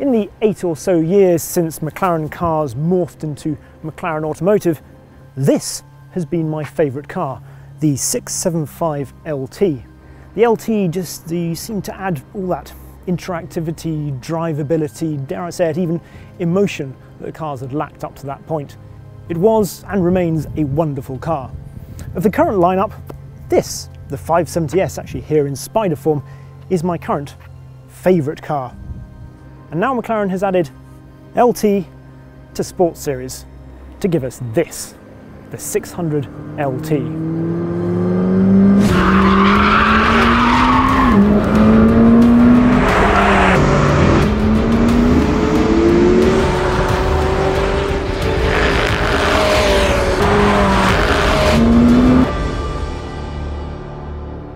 In the 8 or so years since McLaren cars morphed into McLaren Automotive, this has been my favourite car, the 675LT. The LT just seemed to add all that interactivity, drivability, dare I say it, even emotion that the cars had lacked up to that point. It was and remains a wonderful car. Of the current lineup, this, the 570S, actually here in Spider form, is my current favourite car. And now McLaren has added LT to Sports Series to give us this, the 600LT.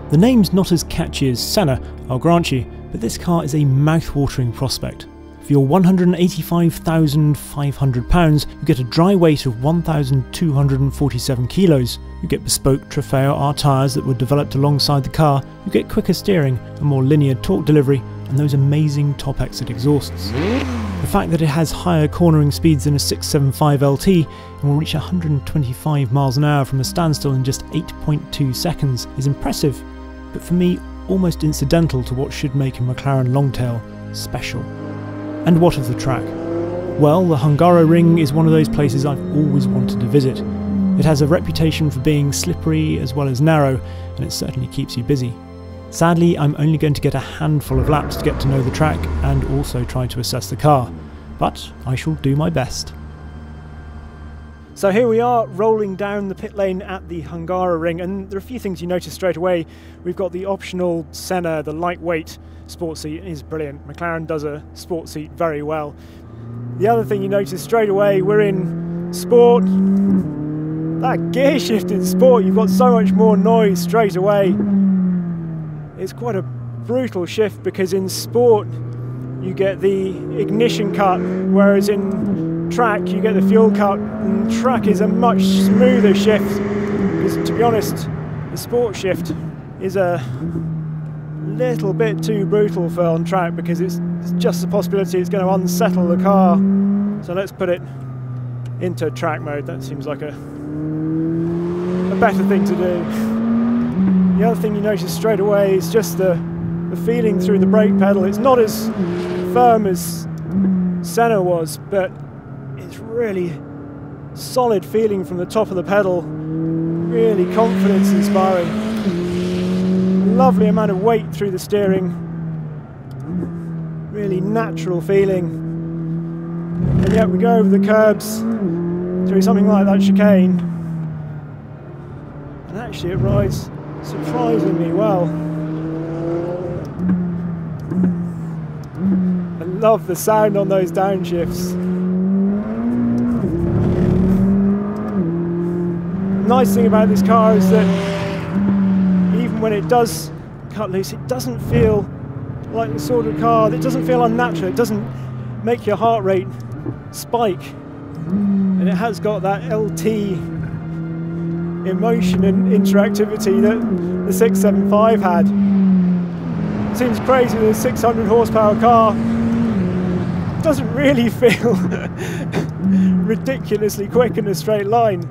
The name's not as catchy as Senna, I'll grant you, but this car is a mouth-watering prospect. For your £185,500, you get a dry weight of 1,247 kilos, you get bespoke Trofeo R tyres that were developed alongside the car, you get quicker steering, a more linear torque delivery, and those amazing top exit exhausts. The fact that it has higher cornering speeds than a 675LT and will reach 125 miles an hour from a standstill in just 8.2 seconds is impressive, but for me almost incidental to what should make a McLaren Longtail special. And what of the track? Well, the Hungary Ring is one of those places I've always wanted to visit. It has a reputation for being slippery as well as narrow, and it certainly keeps you busy. Sadly, I'm only going to get a handful of laps to get to know the track and also try to assess the car, but I shall do my best. So here we are, rolling down the pit lane at the Hungary Ring, and there are a few things you notice straight away. We've got the optional Senna, the lightweight sport seat is brilliant. McLaren does a sport seat very well. The other thing you notice straight away, we're in sport. That gear shift in sport, you've got so much more noise straight away. It's quite a brutal shift because in sport you get the ignition cut, whereas in track you get the fuel cut, and track is a much smoother shift because, to be honest, the sport shift is a little bit too brutal for on track because it's just a possibility it's going to unsettle the car. So let's put it into track mode. That seems like a better thing to do. The other thing you notice straight away is just the feeling through the brake pedal. It's not as firm as Senna was, but it's really solid feeling from the top of the pedal, really confidence inspiring. Lovely amount of weight through the steering, really natural feeling. And yet we go over the curbs through something like that chicane, and actually it rides surprisingly well. I love the sound on those downshifts. The nice thing about this car is that even when it does cut loose, it doesn't feel like the sort of car, it doesn't feel unnatural, it doesn't make your heart rate spike. And it has got that LT emotion and interactivity that the 675 had. It seems crazy that a 600 horsepower car doesn't really feel ridiculously quick in a straight line.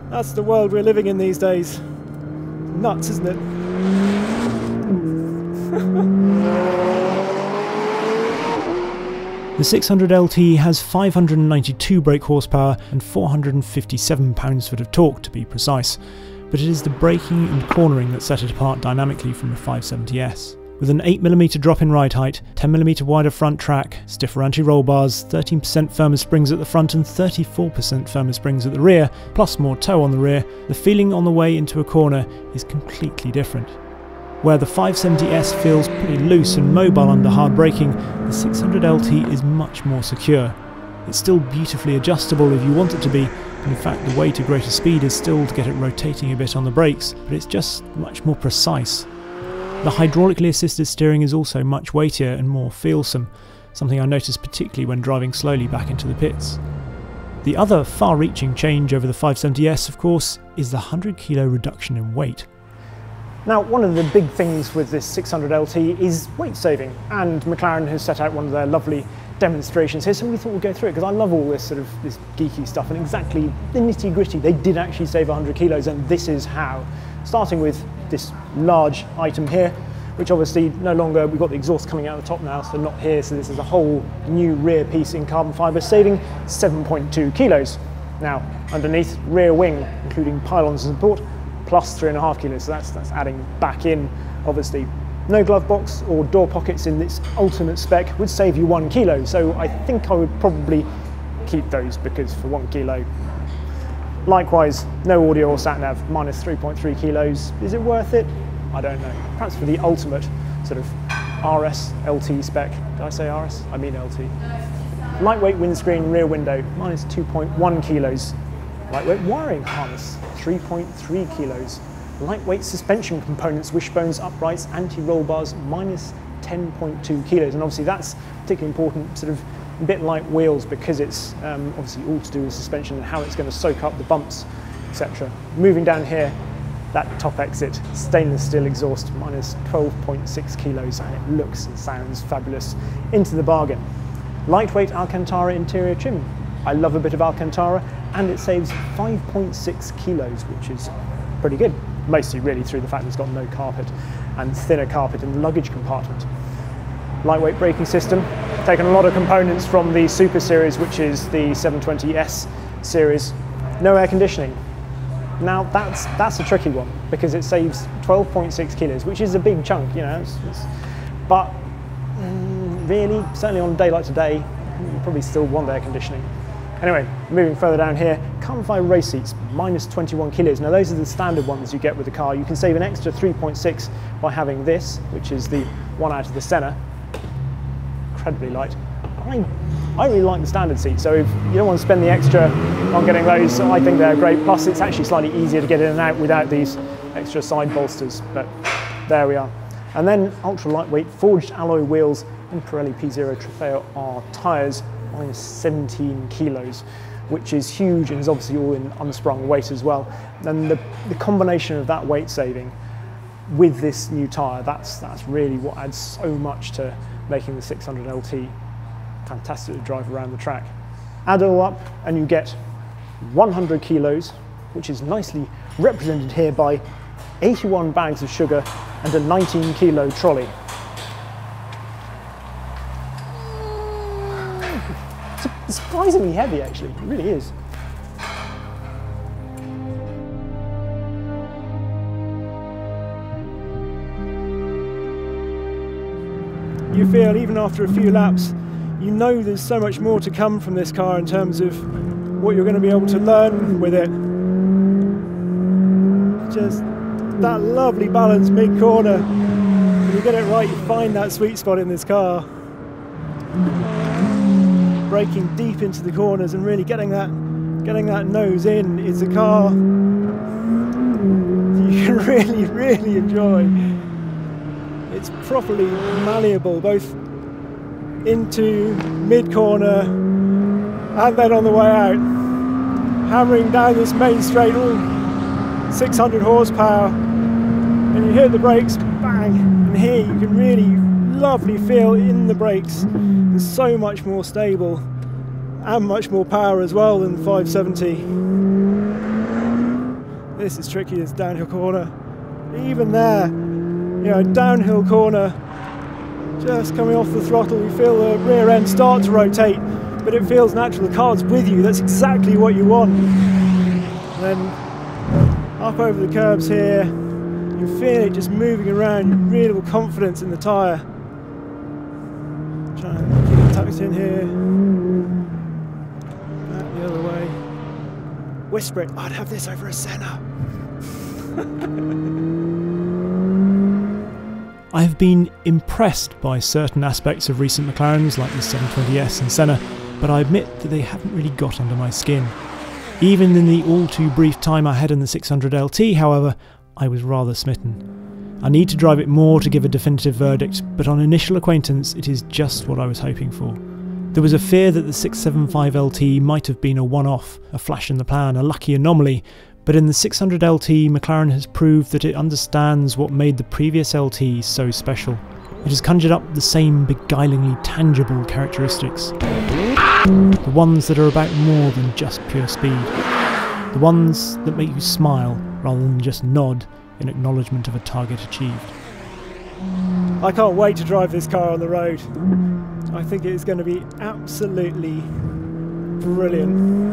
That's the world we're living in these days. Nuts, isn't it? The 600LT has 592 brake horsepower and 457 pounds-foot of torque to be precise, but it is the braking and cornering that set it apart dynamically from the 570S. With an 8mm drop in ride height, 10mm wider front track, stiffer anti-roll bars, 13% firmer springs at the front and 34% firmer springs at the rear, plus more toe on the rear, the feeling on the way into a corner is completely different. Where the 570S feels pretty loose and mobile under hard braking, the 600LT is much more secure. It's still beautifully adjustable if you want it to be, and in fact the way to greater speed is still to get it rotating a bit on the brakes, but it's just much more precise. The hydraulically assisted steering is also much weightier and more feelsome, something I noticed particularly when driving slowly back into the pits. The other far-reaching change over the 570S, of course, is the 100 kilo reduction in weight. Now, one of the big things with this 600LT is weight saving, and McLaren has set out one of their lovely demonstrations here, so we thought we'd go through it because I love all this sort of this geeky stuff, and exactly the nitty gritty. They did actually save 100 kilos, and this is how. Starting with this large item here, which obviously no longer, we've got the exhaust coming out the top now, so not here, so this is a whole new rear piece in carbon fibre, saving 7.2 kilos. Now, underneath, rear wing, including pylons and support, plus 3.5 kilos, so that's adding back in, obviously. No glove box or door pockets in this ultimate spec would save you 1 kilo, so I think I would probably keep those, because for 1 kilo. Likewise, no audio or sat-nav, minus 3.3 kilos. Is it worth it? I don't know. Perhaps for the ultimate sort of RS LT spec. Did I say RS? I mean LT. Lightweight windscreen, rear window, minus 2.1 kilos. Lightweight wiring harness, 3.3 kilos. Lightweight suspension components, wishbones, uprights, anti-roll bars, minus 10.2 kilos. And obviously that's particularly important, sort of a bit like wheels, because it's obviously all to do with suspension and how it's going to soak up the bumps, etc. Moving down here, that top exit, stainless steel exhaust, minus 12.6 kilos, and it looks and sounds fabulous into the bargain. Lightweight Alcantara interior trim. I love a bit of Alcantara, and it saves 5.6 kilos, which is pretty good. Mostly really through the fact that it's got no carpet and thinner carpet in the luggage compartment. Lightweight braking system, taken a lot of components from the Super Series, which is the 720S series. No air conditioning. Now that's a tricky one, because it saves 12.6 kilos, which is a big chunk, you know, but really, certainly on a day like today, you probably still want air conditioning. Anyway, moving further down here, carbon fibre race seats, minus 21 kilos. Now those are the standard ones you get with the car. You can save an extra 3.6 by having this, which is the one out of the Senna. Incredibly light. I really like the standard seat, so if you don't want to spend the extra on getting those, I think they're great. Plus it's actually slightly easier to get in and out without these extra side bolsters, but there we are. And then ultra lightweight forged alloy wheels and Pirelli P0 Trofeo R tyres, minus 17 kilos, which is huge and is obviously all in unsprung weight as well. And the combination of that weight saving with this new tyre, that's really what adds so much to making the 600LT fantastic to drive around the track. Add it all up and you get 100 kilos, which is nicely represented here by 81 bags of sugar and a 19 kilo trolley. It's surprisingly heavy actually, it really is. You feel, even after a few laps, you know there's so much more to come from this car in terms of what you're going to be able to learn with it. Just that lovely balance mid-corner. When you get it right, you find that sweet spot in this car. Braking deep into the corners and really getting that nose in is a car you can really enjoy. It's properly malleable, both into mid-corner and then on the way out. Hammering down this main straight, all 600 horsepower, and you hit the brakes, bang, and here you can really lovely feel in the brakes. It's so much more stable and much more power as well than 570. This is tricky, this downhill corner. Even there, you know, downhill corner, just coming off the throttle, you feel the rear end start to rotate, but it feels natural, the car's with you, that's exactly what you want. And then up over the curbs here, you feel it just moving around, real confidence in the tyre. Try and keep it tucked in here, back the other way. Whisper it, I'd have this over a Senna. I have been impressed by certain aspects of recent McLarens like the 720S and Senna, but I admit that they haven't really got under my skin. Even in the all too brief time I had in the 600LT, however, I was rather smitten. I need to drive it more to give a definitive verdict, but on initial acquaintance it is just what I was hoping for. There was a fear that the 675LT might have been a one-off, a flash in the pan, a lucky anomaly, but in the 600LT, McLaren has proved that it understands what made the previous LT so special. It has conjured up the same beguilingly tangible characteristics. The ones that are about more than just pure speed. The ones that make you smile rather than just nod in acknowledgement of a target achieved. I can't wait to drive this car on the road. I think it is going to be absolutely brilliant.